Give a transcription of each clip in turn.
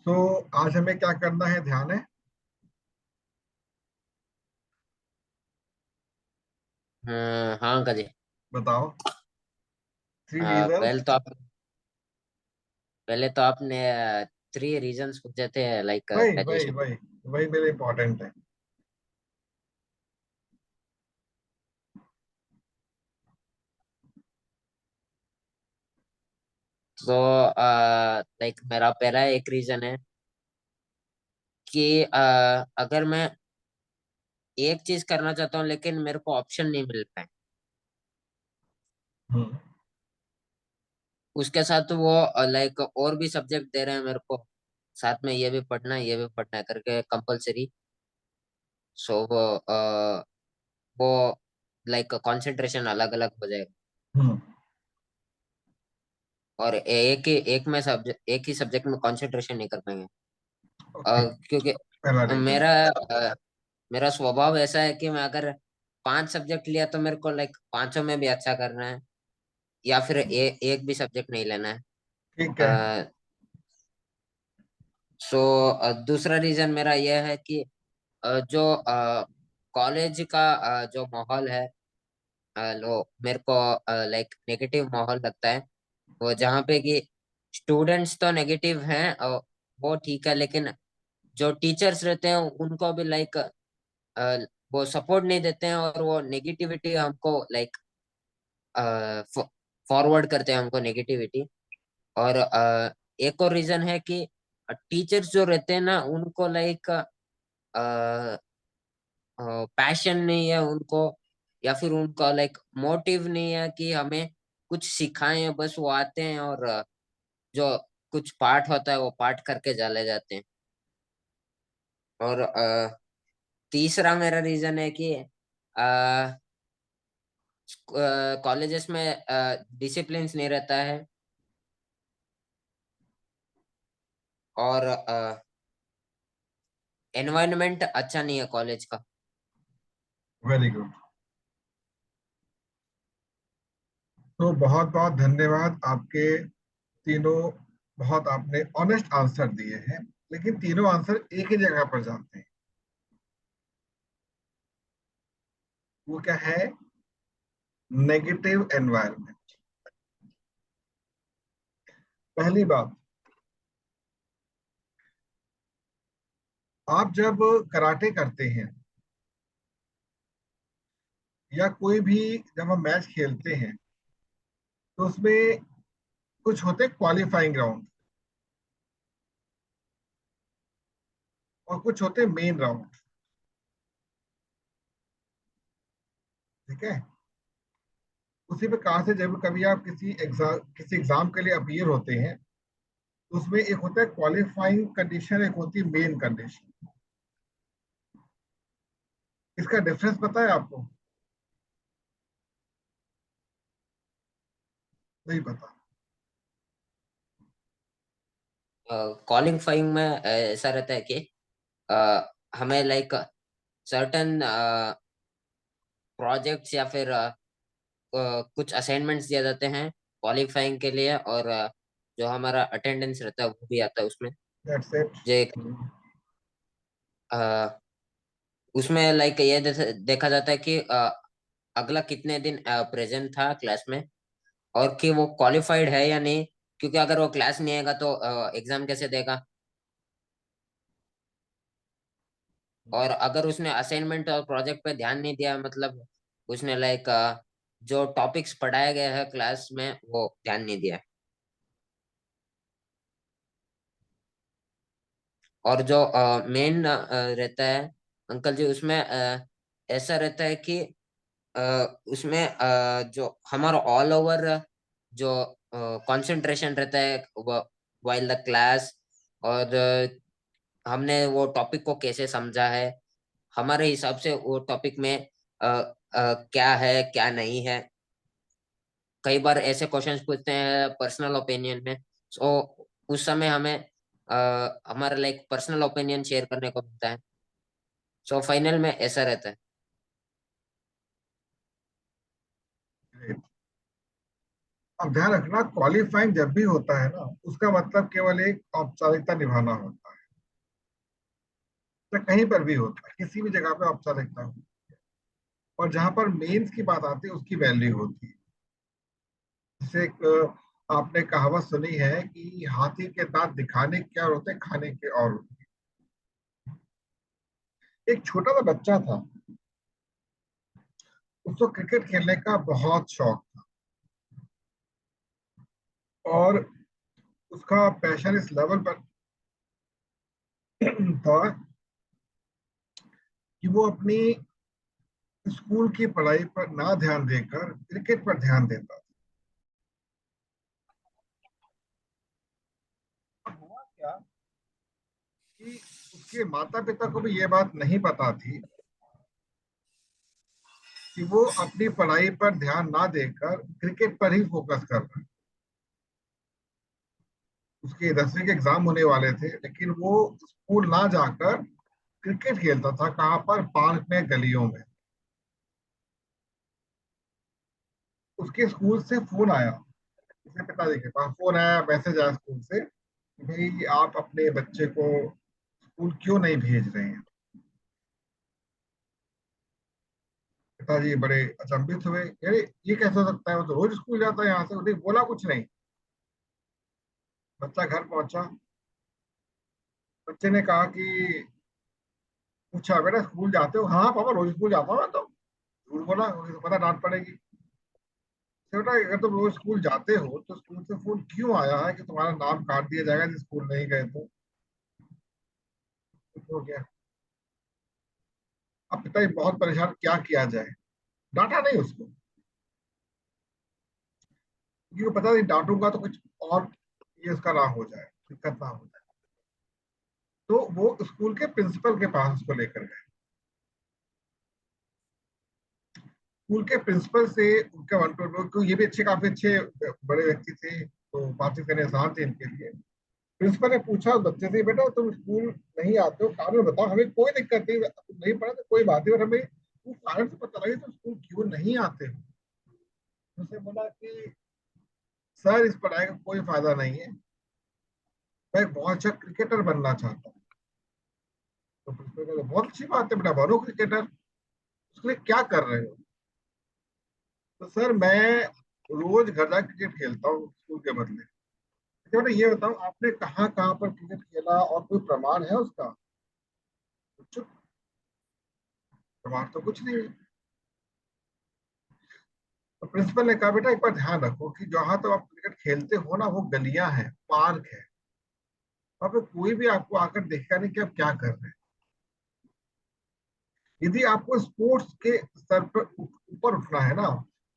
तो आज हमें क्या करना है, ध्यान है? हाँ अंकल जी। बताओ। Three reasons. पहले तो आप पहले तो आपने 3 रीजन्स पूछे थे लाइक वही वही ग्रेजुएशन। वही वही मेरे इंपॉर्टेंट है। तो लाइक मेरा पहला एक रीजन है कि अगर मैं एक चीज करना चाहता हूँ लेकिन मेरे को ऑप्शन नहीं मिल पाए, हम्म। उसके साथ वो लाइक और भी सब्जेक्ट दे रहे हैं मेरे को, साथ में ये भी पढ़ना है करके कंपलसरी। सो वो लाइक कंसंट्रेशन अलग अलग हो जाएगा। हम्म। और एक ही सब्जेक्ट में कंसंट्रेशन नहीं कर पाएंगे। ओके। क्योंकि पहला रीजन। मेरा मेरा स्वभाव ऐसा है कि मैं अगर 5 सब्जेक्ट लिया तो मेरे को लाइक पांचों में भी अच्छा करना है, या फिर एक भी सब्जेक्ट नहीं लेना ठीक है। है। सो दूसरा रीजन मेरा यह है कि जो कॉलेज का जो माहौल है, लो मेरे को लाइक नेगेटिव माहौल लगता है। वो जहाँ पे कि स्टूडेंट्स तो नेगेटिव हैं, वो ठीक है, लेकिन जो टीचर्स रहते हैं उनको भी लाइक वो सपोर्ट नहीं देते हैं, और वो नेगेटिविटी हमको लाइक फॉरवर्ड करते हैं हमको नेगेटिविटी। और एक और रीजन है कि टीचर्स जो रहते हैं ना उनको लाइक पैशन नहीं है उनको, या फिर उनका लाइक मोटिव नहीं है कि हमें कुछ सिखाएं। बस वो आते हैं और जो कुछ पाठ होता है वो पाठ करके चले जाते हैं। और तीसरा मेरा रीजन है कि कॉलेजेस में डिसिप्लिन नहीं रहता है, और एनवायरनमेंट अच्छा नहीं है कॉलेज का। Very good. तो बहुत बहुत धन्यवाद आपके तीनों। बहुत आपने ऑनेस्ट आंसर दिए हैं, लेकिन तीनों आंसर एक ही जगह पर जाते हैं। वो क्या है? Negative environment. पहली बात, आप जब कराटे करते हैं या कोई भी, जब हम मैच खेलते हैं, तो उसमें कुछ होते क्वालिफाइंग राउंड और कुछ होते मेन राउंड। ठीक है? उसी पे कहा से जब कभी आप किसी एग्जाम के लिए अपीयर होते हैं, तो उसमें एक होता है क्वालिफाइंग कंडीशन, एक होती है मेन कंडीशन। इसका डिफरेंस पता है आपको? नहीं पता? क्वालिफाइंग में ऐसा रहता है कि हमें लाइक सर्टन प्रोजेक्ट्स या फिर कुछ असाइनमेंट्स दिए जाते हैं क्वालिफाइंग के लिए, और जो हमारा अटेंडेंस रहता है वो भी आता है उसमें। That's it. जो अ, उसमें लाइक ये देखा जाता है कि अगला कितने दिन प्रेजेंट था क्लास में, और कि वो क्वालिफाइड है या नहीं। क्योंकि अगर वो क्लास नहीं आएगा तो एग्जाम कैसे देगा। और अगर उसने असाइनमेंट और प्रोजेक्ट पे ध्यान नहीं दिया, मतलब उसने लाइक जो टॉपिक्स पढ़ाए गए हैं क्लास में वो ध्यान नहीं दिया। और जो मेन रहता है अंकल जी, उसमें ऐसा रहता है कि अ, उसमें जो हमारा ऑल ओवर जो कंसंट्रेशन रहता है वाइल द क्लास, और हमने वो टॉपिक को कैसे समझा है, हमारे हिसाब से वो टॉपिक में क्या है क्या नहीं है। कई बार ऐसे क्वेश्चंस पूछते हैं पर्सनल ओपिनियन में, सो उस समय हमें हमारा लाइक पर्सनल ओपिनियन शेयर करने को मिलता है। सो फाइनल में ऐसा रहता है। अब ध्यान रखना, क्वालिफाइंग जब भी होता है ना, उसका मतलब केवल एक औपचारिकता निभाना होता है। तो कहीं पर भी होता है, किसी भी जगह पे औपचारिकता हो, और जहां पर मेंस की बात आती है उसकी वैल्यू होती है। जैसे एक आपने कहावत सुनी है कि हाथी के दांत दिखाने के और होते हैं, खाने के और होते हैं। एक छोटा सा बच्चा था, उसको क्रिकेट खेलने का बहुत शौक था, और उसका पैशन इस लेवल पर था कि वो अपनी स्कूल की पढ़ाई पर ना ध्यान देकर क्रिकेट पर ध्यान देता था। हुआ क्या कि उसके माता पिता को भी ये बात नहीं पता थी कि वो अपनी पढ़ाई पर ध्यान ना देकर क्रिकेट पर ही फोकस कर रहा है। उसके 10वीं के एग्जाम होने वाले थे, लेकिन वो स्कूल ना जाकर क्रिकेट खेलता था। कहाँ पर? पार्क में, गलियों में। उसके स्कूल से फोन आया, उसके पिताजी के पास फोन आया, मैसेज आया स्कूल से कि भाई आप अपने बच्चे को स्कूल क्यों नहीं भेज रहे हैं। पिताजी बड़े अचंभित हुए, अरे ये कैसे हो सकता है, वो तो रोज स्कूल जाता है यहाँ से। उन्हें बोला कुछ नहीं। बच्चा घर पहुंचा, बच्चे ने कहा कि, पूछा बेटा स्कूल जाते हो? हाँ हाँ पापा, रोज स्कूल जाता हूँ मैं तो। झूठ बोला, मुझे तो पता डांट पड़ेगी। तो बेटा अगर तुम रोज स्कूल जाते हो तो स्कूल से फोन क्यों आया है कि तुम्हारा नाम काट दिया जाएगा जो स्कूल नहीं गए तो? कुछ हो गया। अब पिताजी बहुत परेशान, क्या किया जाए। डांटा नहीं उसको, क्योंकि वो पता नहीं डांटूंगा तो कुछ और ये उसका ना हो जाए, दिक्कत ना हो जाए। तो वो स्कूल के प्रिंसिपल के पास उसको लेकर गए। स्कूल के प्रिंसिपल से उनका वन टू, क्योंकि ये भी अच्छे, काफी अच्छे बड़े व्यक्ति थे, तो बातचीत करने आसान थे इनके लिए। प्रिंसिपल ने पूछा उस बच्चे से, बेटा तुम स्कूल नहीं आते हो, कारण बताओ। हमें कोई दिक्कत नहीं, तुम नहीं पढ़ा तो कोई बात नहीं, और हमें वो कारण से पता लगे तुम स्कूल क्यों नहीं आते हो। उसने बोला कि सर इस पढ़ाई का कोई फायदा नहीं है, मैं एक बहुत अच्छा क्रिकेटर बनना चाहता हूँ। तो प्रिंसिपल कहते बहुत अच्छी बात है बेटा, बनो क्रिकेटर। उसके लिए क्या कर रहे हो? तो सर मैं रोज घर जाकर क्रिकेट खेलता हूँ स्कूल के बदले। अच्छा बेटा ये बताओ, आपने कहाँ कहाँ पर क्रिकेट खेला और कोई प्रमाण है उसका? कुछ प्रमाण तो कुछ नहीं है। तो प्रिंसिपल ने कहा बेटा एक बार ध्यान रखो कि जहां तो आप क्रिकेट खेलते हो ना, वो गलियां हैं, पार्क है, वहां पे कोई भी आपको आकर देखेगा नहीं कि आप क्या कर रहे हैं। यदि आपको स्पोर्ट्स के स्तर पर ऊपर उठना है ना,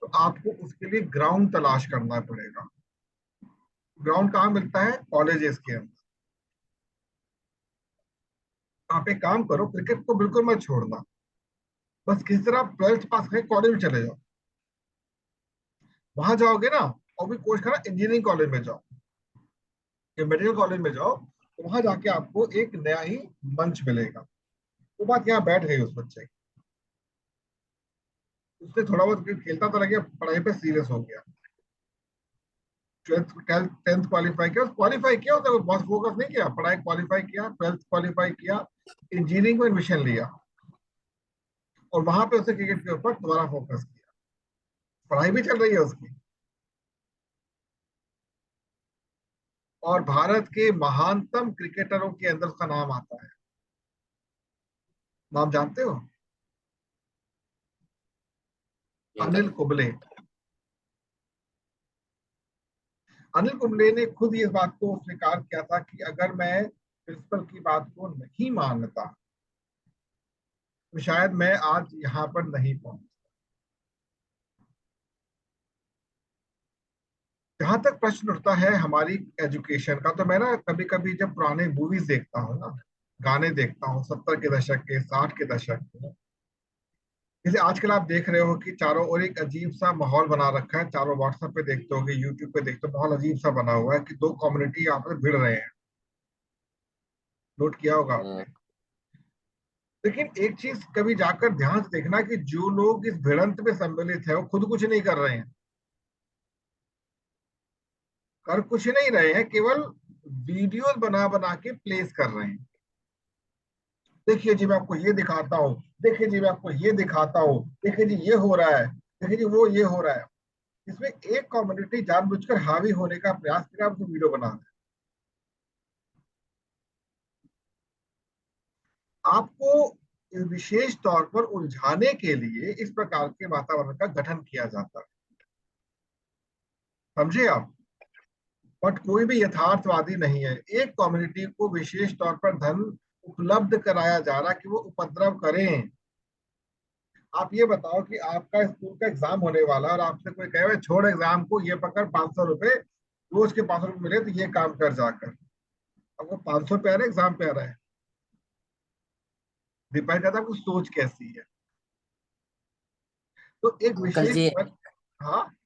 तो आपको उसके लिए ग्राउंड तलाश करना पड़ेगा। ग्राउंड कहाँ मिलता है? कॉलेजेस के अंदर। आप एक काम करो, क्रिकेट को बिल्कुल मत छोड़ना। बस किसी तरह 12th पास करके कॉलेज में चले जाओ। वहां जाओगे ना, और भी कोर्स करना, इंजीनियरिंग कॉलेज में जाओ या मेडिकल कॉलेज में जाओ, तो वहां जाके आपको एक नया ही मंच मिलेगा। वो बात यहाँ बैठ गई उस बच्चे की। उसने थोड़ा बहुत क्रिकेट खेलता तो लगे, पढ़ाई पे सीरियस हो गया। 10th क्वालिफाई किया, क्वालिफाई किया, उसने बहुत फोकस नहीं किया, पढ़ाई क्वालिफाई किया, 12th क्वालिफाई किया, इंजीनियरिंग में एडमिशन लिया, और वहां पे उसने क्रिकेट के ऊपर दोबारा फोकस किया। पढ़ाई भी चल रही है उसकी, और भारत के महानतम क्रिकेटरों के अंदर उसका नाम आता है। नाम जानते हो? अंकल। अनिल कुंबले। अनिल कुंबले ने खुद ये बात को स्वीकार किया था कि अगर मैं प्रिंसिपल की बात को नहीं मानता तो शायद मैं आज यहाँ पर नहीं पहुंच। जहां तक प्रश्न उठता है हमारी एजुकेशन का, तो मैं ना कभी कभी जब पुराने मूवीज देखता हूँ ना, गाने देखता हूँ 70 के दशक के, 60 के दशक के, जैसे आजकल आप देख रहे हो कि चारों ओर एक अजीब सा माहौल बना रखा है। चारों व्हाट्सएप पे देखते हो, यूट्यूब पे देखते हो, माहौल अजीब सा बना हुआ है कि दो कम्युनिटी आपस में भिड़ रहे हैं। नोट किया होगा आपने। लेकिन एक चीज कभी जाकर ध्यान से देखना कि जो लोग इस भिड़ंत में सम्मिलित है वो खुद कुछ नहीं कर रहे हैं। कर कुछ नहीं रहे हैं, केवल वीडियोस बना बना के प्लेस कर रहे हैं। देखिए जी मैं आपको ये दिखाता हूँ, देखिए जी मैं आपको ये दिखाता हूँ, देखिए जी ये हो रहा है, देखिए जी वो ये हो रहा है। इसमें एक कम्युनिटी जानबूझकर हावी होने का प्रयास कर रहा है, वीडियो बना रहा है। आपको इस विशेष तौर पर उलझाने के लिए इस प्रकार के वातावरण का गठन किया जाता है, समझे आप। बट कोई भी यथार्थवादी नहीं है। एक कम्युनिटी को विशेष तौर पर धन उपलब्ध कराया जा रहा है कि वो उपद्रव करें। आप ये बताओ कि आपका स्कूल का एग्जाम होने वाला है और आपसे कोई कहे छोड़ एग्जाम को, ये पकड़ 500 रुपए, रोज के 500 रुपए मिले तो ये काम कर जाकर। अब वो 500 पे आ रहा है, एग्जाम पे आ रहा है, डिपेंड करता है आपकी सोच कैसी है। तो एक अंकल विशेष जी, हाँ।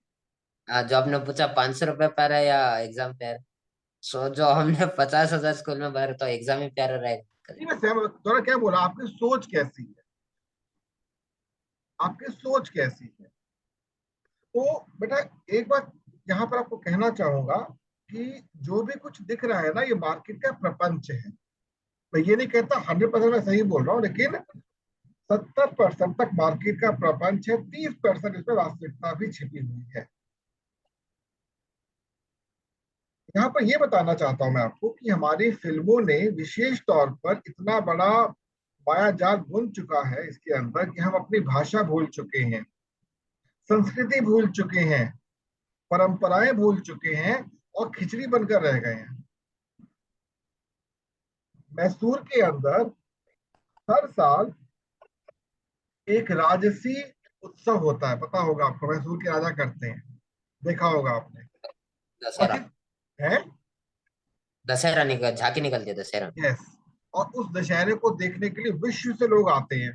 जो आपने पूछा 500 रुपये प्यारा है या एग्जाम प्यारा, सो जो हमने 50,000 स्कूल में भरे तो एग्जाम ही प्यारा रहेगा अंकल। नहीं मैं सहमत, दोबारा क्या बोला, आपकी सोच कैसी है, आपकी सोच कैसी है। तो बेटा एक बात यहाँ पर आपको कहना चाहूंगा कि जो भी कुछ दिख रहा है ना, ये मार्केट का प्रपंच है। मैं ये नहीं कहता 100% मैं सही बोल रहा हूँ, लेकिन 70% तक मार्केट का प्रपंच है, 30% इसमें वास्तविकता भी छिपी हुई है। यहाँ पर ये बताना चाहता हूं मैं आपको कि हमारी फिल्मों ने विशेष तौर पर इतना बड़ा मायाजाल बुन चुका है इसके अंदर कि हम अपनी भाषा भूल चुके हैं, संस्कृति भूल चुके हैं, परंपराएं भूल चुके हैं और खिचड़ी बनकर रह गए हैं। मैसूर के अंदर हर साल एक राजसी उत्सव होता है, पता होगा आपको, मैसूर के राजा करते हैं, देखा होगा आपने। दशहरा। बाकी है। दशहरा निकल झांकी निकलती है दशहरा में। यस। और उस दशहरे को देखने के लिए विश्व से लोग आते हैं।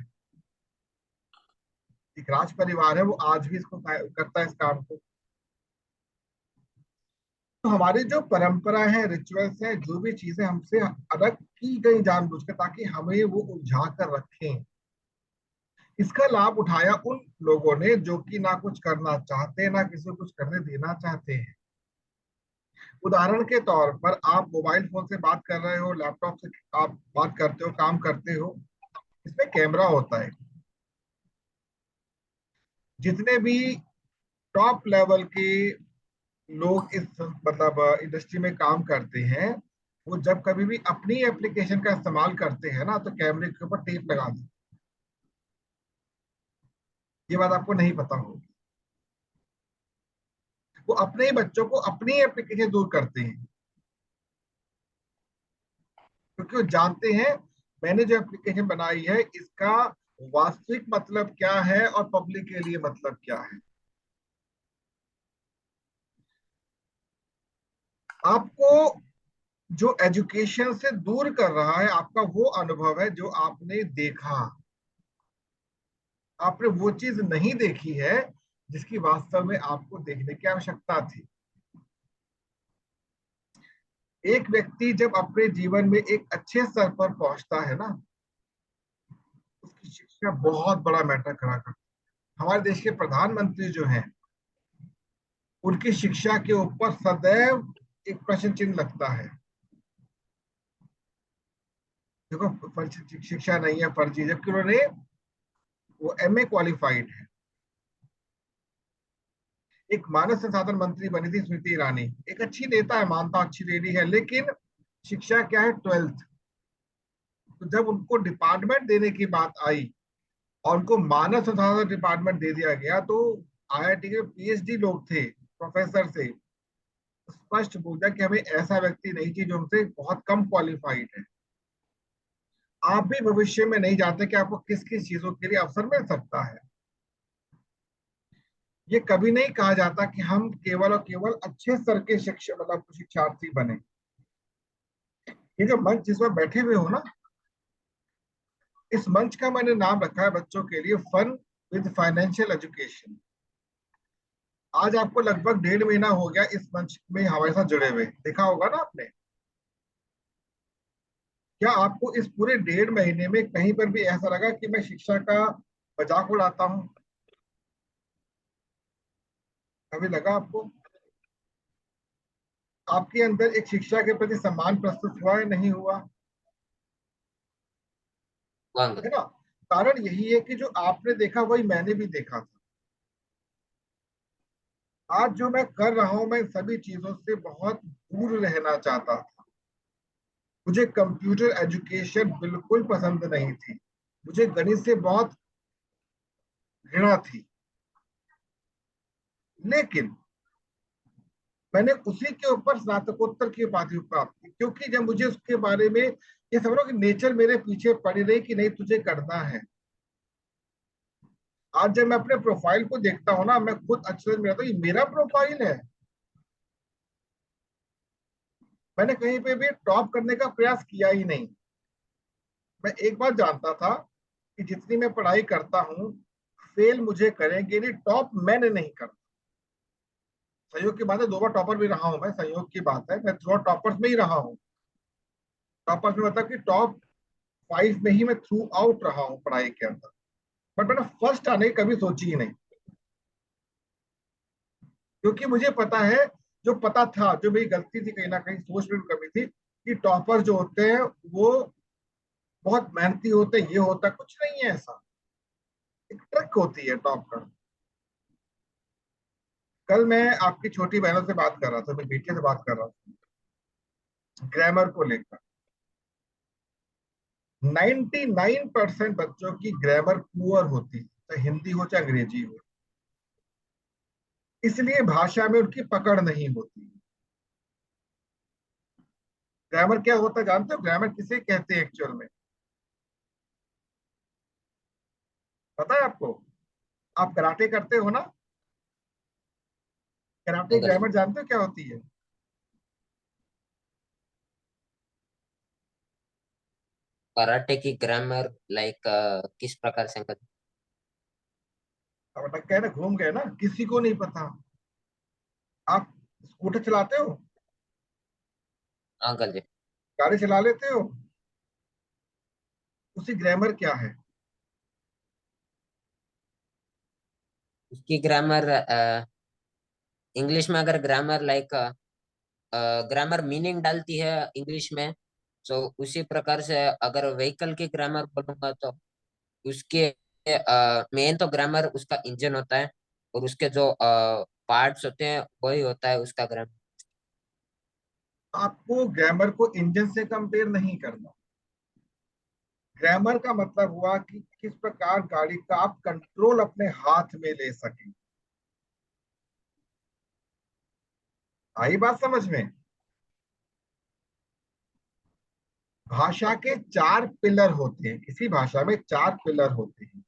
एक राज परिवार है, वो आज भी इसको करता है इस काम को। तो हमारी जो परंपरा है, रिचुअल्स है, जो भी चीजें हमसे अलग की गई जानबूझकर ताकि हमें वो उलझा कर रखें, इसका लाभ उठाया उन लोगों ने जो कि ना कुछ करना चाहते, ना किसी को कुछ करने देना चाहते हैं। उदाहरण के तौर पर आप मोबाइल फोन से बात कर रहे हो, लैपटॉप से आप बात करते हो, काम करते हो, इसमें कैमरा होता है। जितने भी टॉप लेवल के लोग इस मतलब इंडस्ट्री में काम करते हैं, वो जब कभी भी अपनी एप्लीकेशन का इस्तेमाल करते हैं ना, तो कैमरे के ऊपर टेप लगा देते। ये बात आपको नहीं पता होगी। वो अपने ही बच्चों को अपनी एप्लीकेशन दूर करते हैं, क्योंकि वो जानते हैं मैंने जो एप्लीकेशन बनाई है इसका वास्तविक मतलब क्या है और पब्लिक के लिए मतलब क्या है। आपको जो एजुकेशन से दूर कर रहा है आपका वो अनुभव है जो आपने देखा। आपने वो चीज नहीं देखी है जिसकी वास्तव में आपको देखने की आवश्यकता थी। एक व्यक्ति जब अपने जीवन में एक अच्छे स्तर पर पहुंचता है ना, उसकी शिक्षा बहुत बड़ा मैटर करा करती है। हमारे देश के प्रधानमंत्री जो हैं, उनकी शिक्षा के ऊपर सदैव एक प्रश्न चिन्ह लगता है। देखो शिक्षा नहीं है फर्जी, जबकि उन्होंने वो एमए क्वालिफाइड है। एक मानव संसाधन मंत्री बनी थी स्मृति ईरानी, एक अच्छी नेता है, मानता अच्छी लेडी है, लेकिन शिक्षा क्या है, 12th। तो जब उनको डिपार्टमेंट देने की बात आई और उनको मानव संसाधन डिपार्टमेंट दे दिया गया, तो आईआईटी के पीएचडी लोग थे, प्रोफेसर से स्पष्ट बोला कि हमें ऐसा व्यक्ति नहीं चाहिए जो हमसे बहुत कम क्वालिफाइड है। आप भी भविष्य में नहीं जानते कि आपको किस किस चीजों के लिए अवसर मिल सकता है। ये कभी नहीं कहा जाता कि हम केवल और केवल अच्छे स्तर के शिक्षा मतलब शिक्षार्थी बने। ये जो मंच जिस पर बैठे हुए हो ना, इस मंच का मैंने नाम रखा है बच्चों के लिए फन विद फाइनेंशियल एजुकेशन। आज आपको लगभग 1.5 महीना हो गया इस मंच में हमारे साथ जुड़े हुए, देखा होगा ना आपने। क्या आपको इस पूरे 1.5 महीने में कहीं पर भी ऐसा लगा कि मैं शिक्षा का मजाक उड़ाता हूँ? कभी लगा आपको? आपके अंदर एक शिक्षा के प्रति सम्मान प्रस्तुत हुआ या नहीं हुआ? हुआ अंकल। है ना? कारण यही है कि जो आपने देखा वही मैंने भी देखा था। आज जो मैं कर रहा हूं, मैं इन सभी चीजों से बहुत दूर रहना चाहता था। मुझे कंप्यूटर एजुकेशन बिल्कुल पसंद नहीं थी। मुझे गणित से बहुत घृणा थी। लेकिन मैंने उसी के ऊपर स्नातकोत्तर की उपाधि प्राप्त की, क्योंकि जब मुझे उसके बारे में ये समझो कि नेचर मेरे पीछे पड़ी रही कि नहीं तुझे करना है। आज जब मैं अपने प्रोफाइल को देखता हूँ ना, मैं खुद अचरज में रहता हूँ, ये मेरा प्रोफाइल है। मैंने कहीं पे भी टॉप करने का प्रयास किया ही नहीं। मैं एक बात जानता था कि जितनी मैं पढ़ाई करता हूँ, फेल मुझे करेंगे नहीं, टॉप मैंने नहीं करना। संयोग की बात है, 2 बार टॉपर भी रहा हूं मैं, संयोग की बात है, मैं थ्रू टॉपर्स में ही रहा हूँ। टॉपर्स में मतलब कि टॉप 5 में ही मैं थ्रू आउट रहा हूँ पढ़ाई के अंदर। बट मैंने फर्स्ट आने की कभी सोची ही नहीं, क्योंकि मुझे पता है, जो पता था, जो मेरी गलती थी, कहीं ना कहीं सोच में भी कमी थी, कि टॉपर जो होते हैं वो बहुत मेहनती होते हैं। ये होता कुछ नहीं है ऐसा, एक ट्रिक होती है टॉप कर। कल मैं आपकी छोटी बहनों से बात कर रहा था, मेरी बेटी से बात कर रहा था ग्रामर को लेकर। 99% बच्चों की ग्रामर पुअर होती है, चाहे हिंदी हो चाहे अंग्रेजी हो। इसलिए भाषा में उनकी पकड़ नहीं होती। ग्रामर क्या होता है जानते हो? ग्रामर किसे कहते हैं एक्चुअल में? पता है आपको? आप कराटे करते हो ना? कराटे अंकल जी, ग्रामर जानते हो क्या होती है? कराटे की ग्रामर लाइक किस प्रकार से अंकल? अब अटक गए ना, घूम गए ना, किसी को नहीं पता। आप स्कूटर चलाते हो? अंकल जी, गाड़ी चला लेते हो? उसकी ग्रामर क्या है? उसकी ग्रामर इंग्लिश में अगर ग्रामर लाइक ग्रामर मीनिंग डालती है इंग्लिश में, तो उसी प्रकार से अगर व्हीकल की ग्रामर बोलूंगा तो उसके मेन तो ग्रामर उसका इंजन होता है, और उसके जो पार्ट्स होते हैं वही होता है उसका ग्रामर। आपको ग्रामर को इंजन से कंपेयर नहीं करना। ग्रामर का मतलब हुआ कि किस प्रकार गाड़ी का आप कंट्रोल अपने हाथ में ले सकें। आई बात समझ में? भाषा के 4 पिलर होते हैं, किसी भाषा में 4 पिलर होते हैं।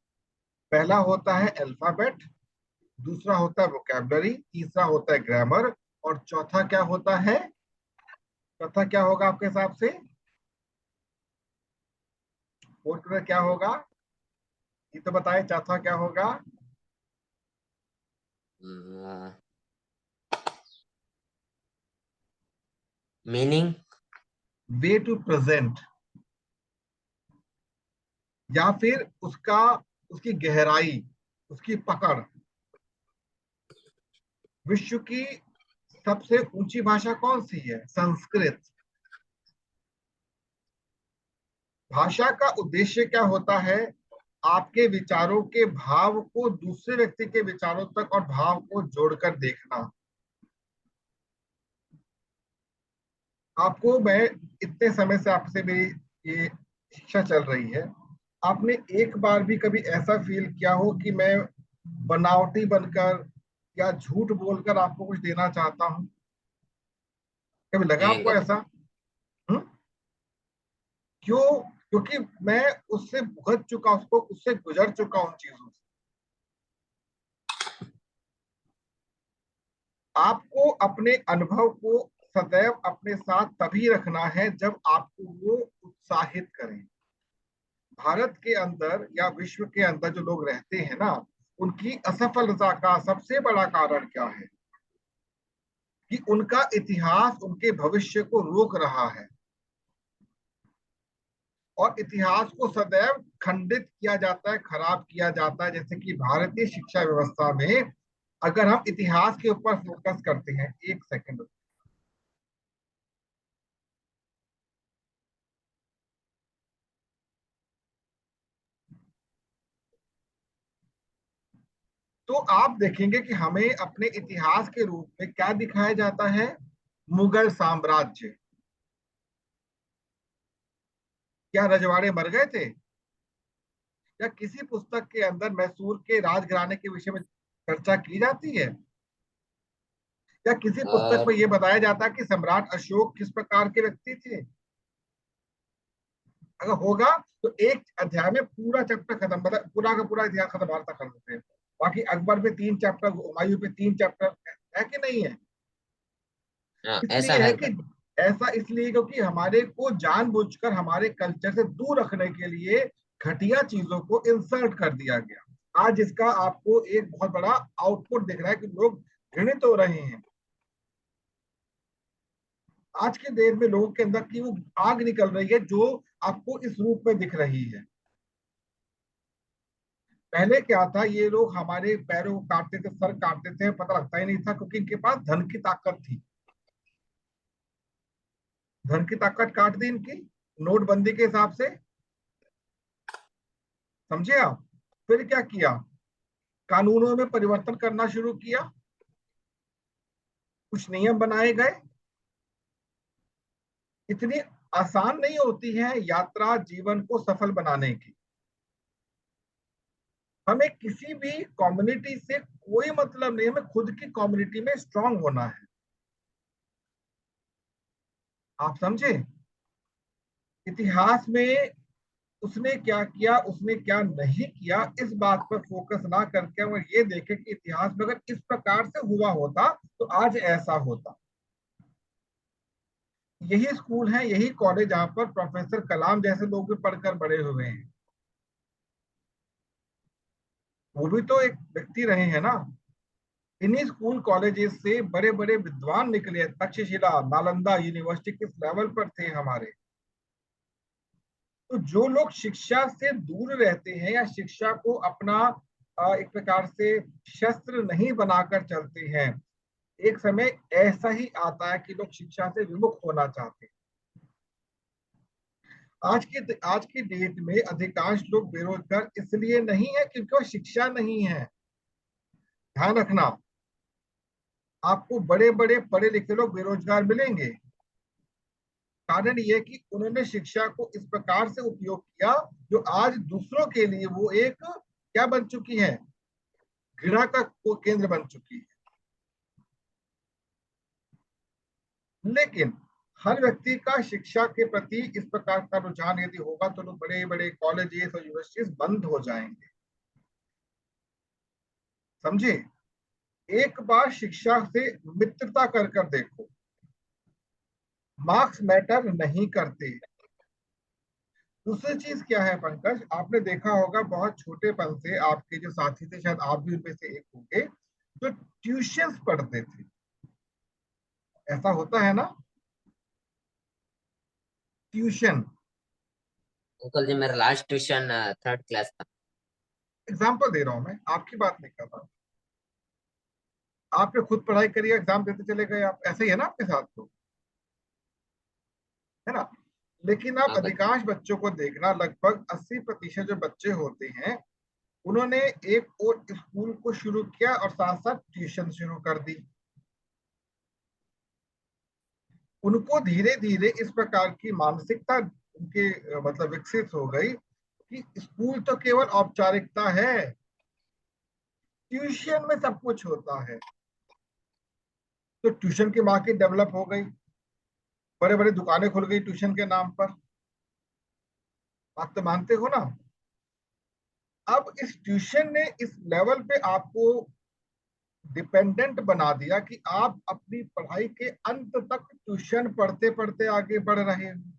पहला होता है अल्फाबेट, दूसरा होता है वोकेबलरी, तीसरा होता है ग्रामर, और चौथा क्या होता है? चौथा क्या होगा आपके हिसाब से? फोर्थ पिलर क्या होगा? ये तो बताए, चौथा क्या होगा? मीनिंग। वे टू प्रेजेंट, या फिर उसका, उसकी गहराई, उसकी पकड़। विश्व की सबसे ऊंची भाषा कौन सी है? संस्कृत। भाषा का उद्देश्य क्या होता है? आपके विचारों के भाव को दूसरे व्यक्ति के विचारों तक और भाव को जोड़कर देखना। आपको मैं, इतने समय से आपसे मेरी ये शिक्षा चल रही है, आपने एक बार भी कभी ऐसा फील किया हो कि मैं बनावटी बनकर या झूठ बोलकर आपको कुछ देना चाहता हूं? कभी लगा नहीं आपको अंकल जी। ऐसा? हम्म? क्यों? क्योंकि मैं उससे भुगत चुका, उसको उससे गुजर चुका उन चीजों से। आपको अपने अनुभव को सदैव अपने साथ तभी रखना है जब आपको वो उत्साहित करें। भारत के अंदर या विश्व के अंदर जो लोग रहते हैं ना, उनकी असफलता का सबसे बड़ा कारण क्या है? कि उनका इतिहास उनके भविष्य को रोक रहा है। और इतिहास को सदैव खंडित किया जाता है, खराब किया जाता है। जैसे कि भारतीय शिक्षा व्यवस्था में अगर हम इतिहास के ऊपर फोकस करते हैं, 1 सेकंड, तो आप देखेंगे कि हमें अपने इतिहास के रूप में क्या दिखाया जाता है? मुगल साम्राज्य। क्या रजवाड़े मर गए थे? या किसी पुस्तक के अंदर मैसूर के राजघराने के विषय में चर्चा की जाती है? या किसी पुस्तक में यह बताया जाता है कि सम्राट अशोक किस प्रकार के व्यक्ति थे? अगर होगा तो एक अध्याय में पूरा चैप्टर खत्म, मतलब पूरा का पूरा इतिहास खत्म वार्ता कर देते हैं। बाकी अकबर पे 3 चैप्टर, हुमायूं पे 3 चैप्टर, है कि नहीं है? ऐसा इसलिए है है कि उधर। ऐसा इसलिए क्योंकि हमारे को जानबूझकर हमारे कल्चर से दूर रखने के लिए घटिया चीजों को इंसर्ट कर दिया गया। आज इसका आपको एक बहुत बड़ा आउटपुट दिख रहा है कि लोग घृणित हो रहे हैं। आज के देर में लोगों के अंदर की वो आग निकल रही है जो आपको इस रूप में दिख रही है। पहले क्या था, ये लोग हमारे पैरों को काटते थे, सर काटते थे, पता लगता ही नहीं था, क्योंकि इनके पास धन की ताकत थी। धन की ताकत काट दी इनकी नोटबंदी के हिसाब से। समझे आप? फिर क्या किया? कानूनों में परिवर्तन करना शुरू किया, कुछ नियम बनाए गए। इतनी आसान नहीं होती है यात्रा जीवन को सफल बनाने की। हमें किसी भी कम्युनिटी से कोई मतलब नहीं, हमें खुद की कम्युनिटी में स्ट्रांग होना है। आप समझे? इतिहास में उसने क्या किया, उसने क्या नहीं किया, इस बात पर फोकस ना करके अगर ये देखे कि इतिहास में अगर इस प्रकार से हुआ होता तो आज ऐसा होता। यही स्कूल है, यही कॉलेज जहां पर प्रोफेसर कलाम जैसे लोग भी पढ़कर बड़े हुए हैं। वो भी तो एक व्यक्ति रहे हैं ना। इन्हीं स्कूल कॉलेजेस से बड़े बड़े विद्वान निकले। तक्षशिला, नालंदा यूनिवर्सिटी किस लेवल पर थे हमारे। तो जो लोग शिक्षा से दूर रहते हैं या शिक्षा को अपना एक प्रकार से शस्त्र नहीं बनाकर चलते हैं, एक समय ऐसा ही आता है कि लोग शिक्षा से विमुख होना चाहते हैं। आज की डेट में अधिकांश लोग बेरोजगार इसलिए नहीं है क्योंकि वो शिक्षा नहीं है। ध्यान रखना, आपको बड़े बड़े पढ़े लिखे लोग बेरोजगार मिलेंगे। कारण यह कि उन्होंने शिक्षा को इस प्रकार से उपयोग किया जो आज दूसरों के लिए वो एक क्या बन चुकी है, घृणा का केंद्र बन चुकी है। लेकिन हर व्यक्ति का शिक्षा के प्रति इस प्रकार का रुझान यदि होगा तो लोग बड़े बड़े कॉलेजेस और यूनिवर्सिटीज बंद हो जाएंगे। समझे? एक बार शिक्षा से मित्रता कर कर देखो। मार्क्स मैटर नहीं करते। दूसरी चीज क्या है पंकज, आपने देखा होगा बहुत छोटेपन से आपके जो साथी थे, शायद आप भी उनमें से एक होंगे, जो ट्यूशंस पढ़ते थे। ऐसा होता है ना? ट्यूशन। अंकल जी मेरा लास्ट ट्यूशन 3rd क्लास था। एग्जाम्पल दे रहा हूं मैं, आपकी बात नहीं कर रहा। आपने खुद पढ़ाई करी, एग्जाम देते चले गए आप, ऐसे ही है ना आपके साथ तो, है ना? लेकिन आप हाँ भाई। अधिकांश बच्चों को देखना, लगभग 80% जो बच्चे होते हैं उन्होंने एक और स्कूल को शुरू किया और साथ साथ ट्यूशन शुरू कर दी। उनको धीरे धीरे इस प्रकार की मानसिकता उनके मतलब विकसित हो गई कि स्कूल तो केवल औपचारिकता है, ट्यूशन में सब कुछ होता है। तो ट्यूशन की मार्केट डेवलप हो गई, बड़े बड़े दुकानें खुल गई ट्यूशन के नाम पर। आप तो मानते हो ना? अब इस ट्यूशन ने इस लेवल पे आपको डिपेंडेंट बना दिया कि आप अपनी पढ़ाई के अंत तक ट्यूशन पढ़ते पढ़ते आगे बढ़ रहे हैं।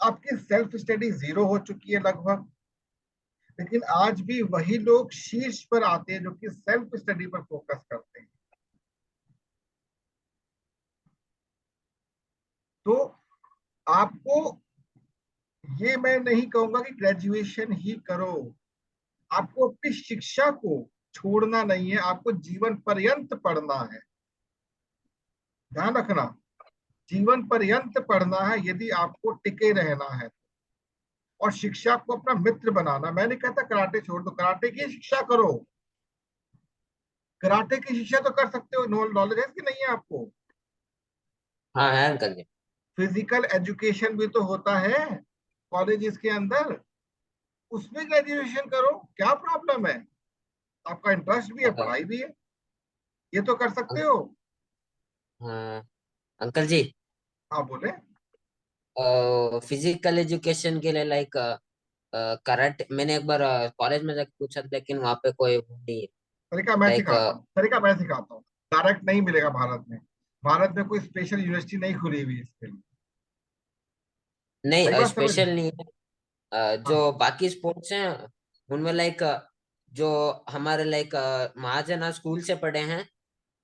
आपकी सेल्फ स्टडी जीरो हो चुकी है लगभग। लेकिन आज भी वही लोग शीर्ष पर आते हैं जो कि सेल्फ स्टडी पर फोकस करते हैं। तो आपको ये मैं नहीं कहूंगा कि ग्रेजुएशन ही करो। आपको अपनी शिक्षा को छोड़ना नहीं है, आपको जीवन पर्यंत पढ़ना है। ध्यान रखना, जीवन पर्यंत पढ़ना है यदि आपको टिके रहना है। और शिक्षा को अपना मित्र बनाना। मैं नहीं कहता कराटे छोड़ दो, कराटे की शिक्षा करो, कराटे की शिक्षा तो कर सकते हो, नॉलेज है कि नहीं है आपको? हाँ है अंकल जी। फिजिकल एजुकेशन भी तो होता है कॉलेजेस के अंदर, उसमें ग्रेजुएशन करो, क्या प्रॉब्लम है? आपका इंटरेस्ट भी है, अ, पढ़ाई भी है, ये तो कर सकते अंक, हो। हाँ, अंकल जी, आप बोले। फिजिकल एजुकेशन के लिए लाइक कराटे मैंने एक बार कॉलेज में जाकर पूछा था, लेकिन वहाँ पे कोई वो नहीं है। तरीका मैं लाइक सिखाता हूँ, तरीका मैं सिखाता हूँ। डायरेक्ट नहीं मिलेगा भारत में, भारत में कोई स्पेशल यूनिवर्सिटी नहीं खुली हुई इसके लिए। सही नहीं बात समझ। स्पेशल नहीं है। हाँ। जो बाकी स्पोर्ट्स हैं उनमें लाइक जो हमारे लाइक महाजना स्कूल से पढ़े हैं,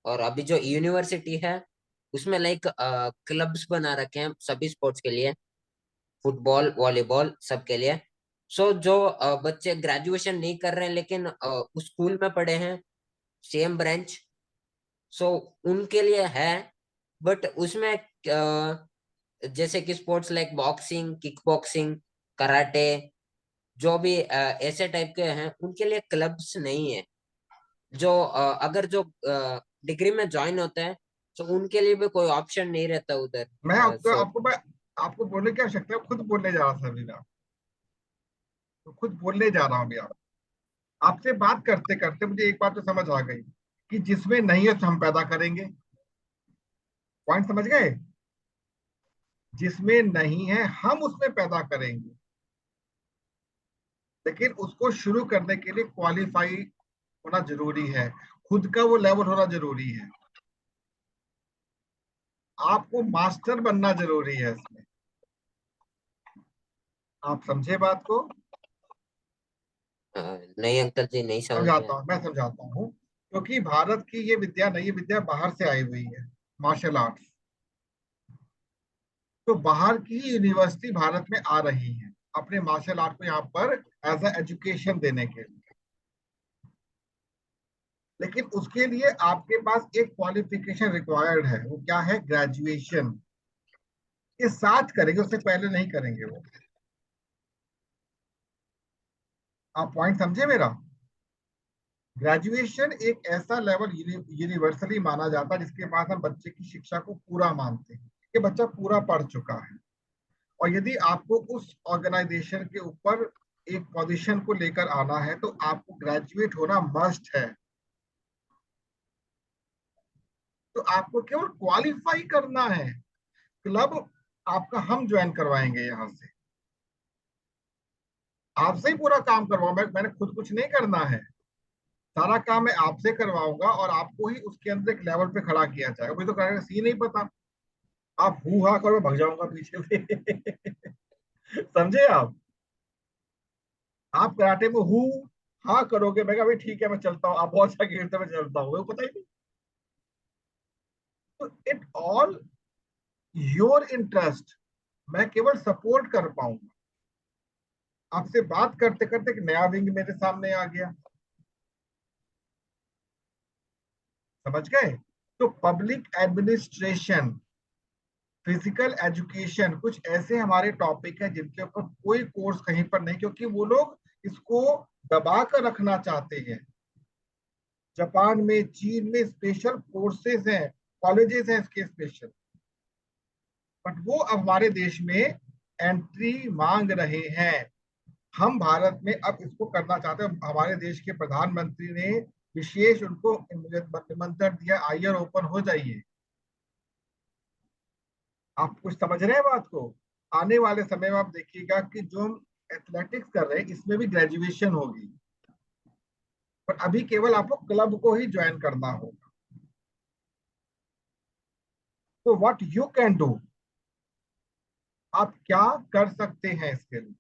और अभी जो यूनिवर्सिटी है उसमें लाइक क्लब्स बना रखे हैं सभी स्पोर्ट्स के लिए, फुटबॉल वॉलीबॉल सबके लिए। सो जो बच्चे ग्रेजुएशन नहीं कर रहे हैं लेकिन उस स्कूल में पढ़े हैं सेम ब्रांच, सो उनके लिए है। बट उसमें जैसे कि sports like boxing, kick boxing, karate, जो भी ऐसे टाइप के हैं उनके लिए क्लब्स नहीं है। जो अगर जो डिग्री में ज्वाइन होता है तो उनके लिए भी कोई ऑप्शन नहीं रहता मैं उधर। आपको सो आपको मैं आपको बोलने की आवश्यकता है, खुद बोलने जा रहा था अभी मैं, तो खुद बोलने जा रहा हूँ अभी। आप आपसे बात करते करते मुझे एक बात तो समझ आ गई कि जिसमें नहीं है तो हम पैदा करेंगे। पॉइंट समझ गए? जिसमें नहीं है हम उसमें पैदा करेंगे, लेकिन उसको शुरू करने के लिए क्वालिफाई होना जरूरी है, खुद का वो लेवल होना जरूरी है, आपको मास्टर बनना जरूरी है इसमें। आप समझे बात को? नहीं अंकल जी, नहीं समझ में समझाता आया। हूँ, मैं समझाता हूँ। क्योंकि भारत की ये विद्या नहीं, ये विद्या बाहर से आई हुई है, मार्शल आर्ट्स। तो बाहर की यूनिवर्सिटी भारत में आ रही है अपने मार्शल आर्ट को यहाँ पर एज अ एजुकेशन देने के लिए। लेकिन उसके लिए आपके पास एक क्वालिफिकेशन रिक्वायर्ड है, वो क्या है? ग्रेजुएशन। के साथ करेंगे, उससे पहले नहीं करेंगे वो। आप पॉइंट समझे मेरा? ग्रेजुएशन एक ऐसा लेवल यूनिवर्सली माना जाता है जिसके बाद हम बच्चे की शिक्षा को पूरा मानते हैं कि बच्चा पूरा पढ़ चुका है। और यदि आपको उस ऑर्गेनाइजेशन के ऊपर एक पोजीशन को लेकर आना है तो आपको ग्रेजुएट होना मस्ट है। तो आपको केवल क्वालिफाई करना है। क्लब आपका हम ज्वाइन करवाएंगे यहाँ से, आपसे ही पूरा काम करवाऊंगा, मैंने खुद कुछ नहीं करना है। सारा काम मैं आपसे करवाऊंगा और आपको ही उसके अंदर एक लेवल पे खड़ा किया जाएगा। मुझे तो कराटे का सी नहीं पता, आप हु हा करो, भग जाऊंगा पीछे से। समझे आप कराटे में हु हा करोगे, मैं कहा भाई ठीक है मैं चलता हूँ, आप बहुत अच्छा खेलते, मैं चलता हूँ, वो पता ही नहीं। तो इट ऑल योर इंटरेस्ट, मैं केवल सपोर्ट कर पाऊंगा। आपसे बात करते करते एक नया विंग मेरे सामने आ गया, समझ गए? तो पब्लिक एडमिनिस्ट्रेशन, फिजिकल एजुकेशन, कुछ ऐसे हमारे टॉपिक हैं जिनके ऊपर कोई कोर्स कहीं पर नहीं, क्योंकि वो लोग इसको दबा कर रखना चाहते हैं। जापान में, चीन में स्पेशल कोर्सेज हैं, कॉलेजेस हैं इसके स्पेशल, बट वो अब हमारे देश में एंट्री मांग रहे हैं। हम भारत में अब इसको करना चाहते हैं। हमारे देश के प्रधानमंत्री ने विशेष उनको निमंत्रण दिया, आइए ओपन हो जाइए। आप कुछ समझ रहे हैं बात को? आने वाले समय में आप देखिएगा कि जो हम एथलेटिक्स कर रहे हैं इसमें भी ग्रेजुएशन होगी, पर अभी केवल आपको क्लब को ही ज्वाइन करना होगा। तो व्हाट यू कैन डू, आप क्या कर सकते हैं इसके लिए?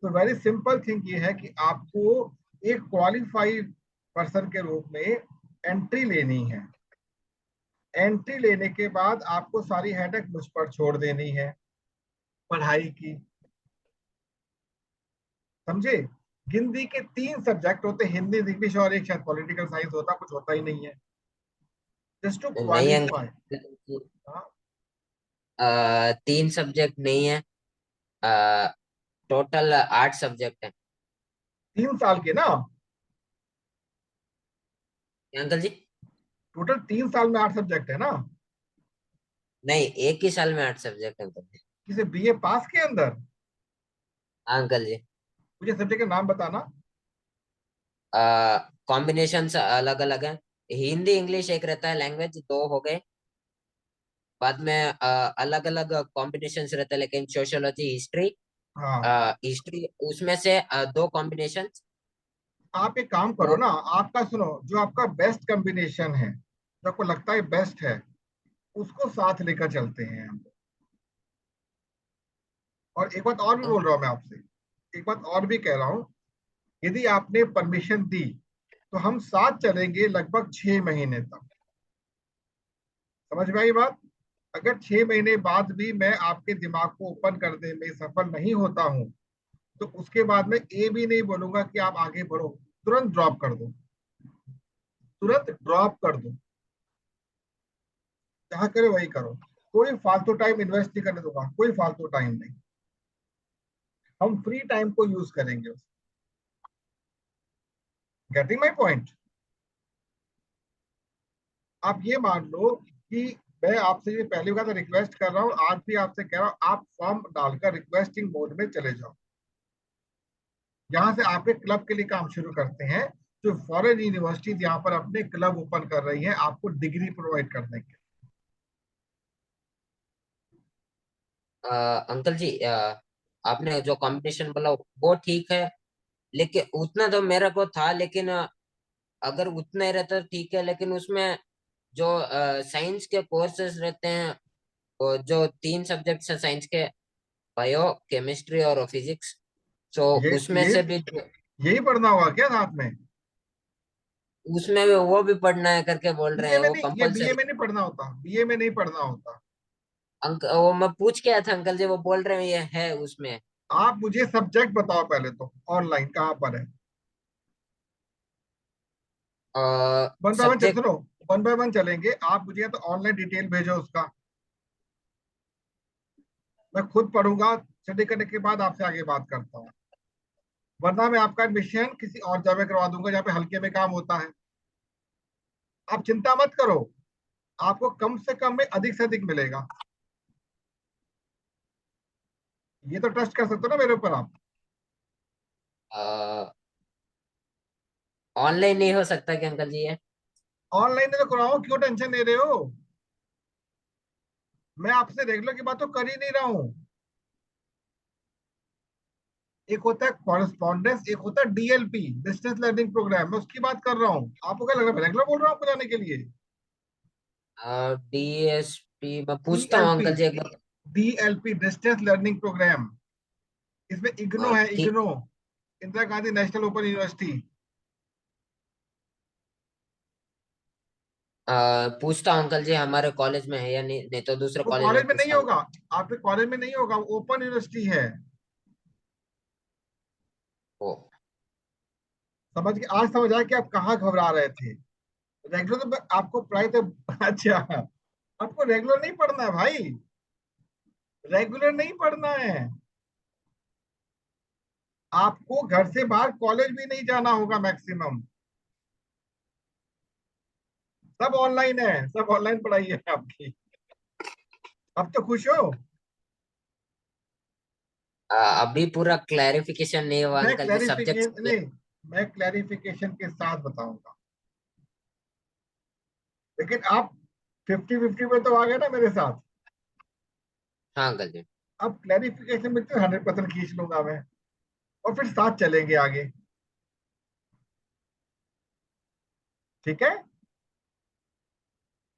तो वेरी सिंपल थिंग ये है कि आपको एक क्वालिफाइड पर्सन के रूप में एंट्री लेनी है। एंट्री लेने के बाद आपको सारी हेडेक मुझ पर छोड़ देनी है, पढ़ाई की। समझे? हिंदी के 3 सब्जेक्ट होते, हिंदी, इंग्लिश और एक शायद पॉलिटिकल साइंस होता, कुछ होता ही नहीं है, जस्ट टू नहीं क्वालिफाई। अंकल, 3 सब्जेक्ट नहीं है। टोटल 8 सब्जेक्ट है। 3 साल के ना? अंकल जी। टोटल 3 साल में 8 सब्जेक्ट है ना? नहीं, एक ही साल में 8 सब्जेक्ट अंकल जी। किसे बीए पास के अंदर? हाँ अंकल जी। मुझे सब्जेक्ट के नाम बताना। कॉम्बिनेशन अलग अलग है। हिंदी इंग्लिश एक रहता है, लैंग्वेज दो हो गए। बाद में अलग अलग कॉम्बिनेशन रहते हैं, लेकिन सोशियोलॉजी हिस्ट्री, हाँ, हिस्ट्री उसमें से दो कॉम्बिनेशन। आप एक काम करो वो ना, आपका सुनो, जो आपका बेस्ट कॉम्बिनेशन है, जो आपको लगता है बेस्ट है, उसको साथ लेकर चलते हैं हम। और एक बात और भी बोल रहा हूँ मैं आपसे, एक बात और भी कह रहा हूँ, यदि आपने परमिशन दी तो हम साथ चलेंगे लगभग 6 महीने तक। समझ में आई बात? अगर 6 महीने बाद भी मैं आपके दिमाग को ओपन करने में सफल नहीं होता हूं, तो उसके बाद मैं ये भी नहीं बोलूंगा कि आप आगे बढ़ो। तुरंत ड्रॉप कर दो, तुरंत ड्रॉप कर दो। जहां करे वही करो। कोई फालतू टाइम इन्वेस्ट नहीं करने दूंगा, कोई फालतू टाइम नहीं। हम फ्री टाइम को यूज करेंगे। Getting my point? आप ये मान लो कि मैं आपसे ये पहली बार रिक्वेस्ट कर रहा हूँ, आज भी आपसे कह रहा हूँ, आप फॉर्म डालकर रिक्वेस्टिंग मोड में चले जाओ। यहाँ से आपके क्लब के लिए काम शुरू करते हैं। जो फॉरेन यूनिवर्सिटीज यहाँ पर अपने क्लब ओपन कर रही हैं आपको डिग्री प्रोवाइड करने के। अंकल जी, आपने जो कंपटीशन बोला वो ठीक है, लेकिन उतना तो मेरे को था, लेकिन अगर उतना ही रहता तो ठीक है, लेकिन उसमें जो साइंस के कोर्सेज रहते हैं, वो जो 3 सब्जेक्ट है साइंस के, बायो केमिस्ट्री और फिजिक्स, तो ये उसमें ये से भी यही पढ़ना होगा क्या साथ में? उसमें भी वो भी पढ़ना है करके बोल रहे बीए हैं, में वो नहीं, ये बीए कंपलसरी। में नहीं पढ़ना होता, बीए में नहीं पढ़ना होता। वो मैं पूछ के आया था अंकल जी, वो बोल रहे हैं ये है उसमें। आप मुझे सब्जेक्ट बताओ पहले तो, ऑनलाइन कहाँ पर है? वन बाय वन चल, सब्जेक्ट। सुनो, वन बाय वन चलेंगे। आप मुझे या तो ऑनलाइन डिटेल भेजो उसका, मैं खुद पढ़ूंगा, स्टडी करने के बाद आपसे आगे बात करता हूँ। वरना मैं आपका एडमिशन किसी और जगह करवा दूंगा जहाँ पे हल्के में काम होता है। आप चिंता मत करो, आपको कम से कम में अधिक से अधिक मिलेगा। ये तो ट्रस्ट कर सकते हो ना मेरे ऊपर आप? ऑनलाइन नहीं हो सकता क्या अंकल जी ये? ऑनलाइन तो कराओ, क्यों टेंशन ले रहे हो? मैं आपसे रेगुलर की बात तो कर ही नहीं रहा हूँ। एक होता है कॉरेस्पॉन्डेंस, एक होता है डीएलपी, डिस्टेंस लर्निंग प्रोग्राम, मैं उसकी बात कर रहा हूँ। आपको क्या लग रहा है रेगुलर बोल रहा हूँ आपको जाने के लिए? डीएसपी मैं पूछता हूँ डीएलपी, अंकल जी एक बार। DLP distance learning programme. इसमें इग्नो है, ठीक। IGNOU, Indira Gandhi national open university. पूछता हूँ अंकल जी, हमारे कॉलेज में है या नहीं, नहीं तो दूसरे वो कॉलेज में कॉलेज में नहीं पूछता हूँ। होगा, आपके कॉलेज में नहीं होगा, वो ओपन यूनिवर्सिटी है। ओ। समझ के आज समझ आया कि आप कहाँ घबरा रहे थे। रेगुलर तो आपको पढ़ाई तो अच्छा, आपको रेगुलर नहीं पढ़ना है भाई, रेगुलर नहीं पढ़ना है। आपको घर से बाहर कॉलेज भी नहीं जाना होगा मैक्सिमम। सब ऑनलाइन है, सब ऑनलाइन पढ़ाई है आपकी। अब तो खुश हो? अभी पूरा क्लैरिफिकेशन नहीं हुआ मैं अंकल जी, सब्जेक्ट। क्लैरिफिकेशन नहीं, मैं क्लैरिफिकेशन के साथ बताऊंगा। लेकिन आप 50-50 में तो आ गए ना मेरे साथ। हाँ अंकल जी। अब क्लैरिफिकेशन में तो 100% खींच लूंगा मैं, और फिर साथ चलेंगे आगे। ठीक है?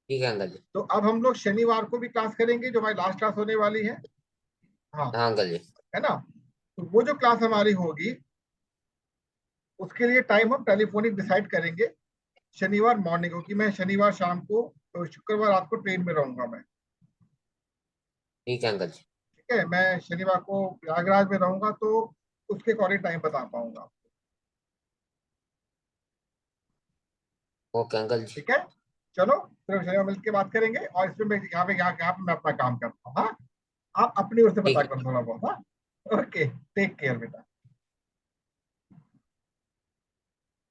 ठीक है अंकल जी। तो अब हम लोग शनिवार को भी क्लास करेंगे, जो हमारी लास्ट क्लास होने वाली है। हाँ, हाँ अंकल जी। है ना? तो वो जो क्लास हमारी होगी, उसके लिए टाइम हम टेलीफोनिक डिसाइड करेंगे शनिवार मॉर्निंग को, कि मैं शनिवार शाम को, तो शुक्रवार रात को ट्रेन में रहूंगा मैं। ठीक है अंकल जी। ठीक है, मैं शनिवार को प्रयागराज में रहूंगा, तो उसके अकॉर्डिंग टाइम बता पाऊंगा। ओके अंकल जी। ठीक है, चलो, फिर शनिवार मिलकर बात करेंगे, और इसमें मैं यहाँ पे मैं अपना काम करता हूँ। हाँ, आप अपनी ओर से बता ठीक है। कर थोड़ा बहुत। हाँ, ओके, टेक केयर बेटा।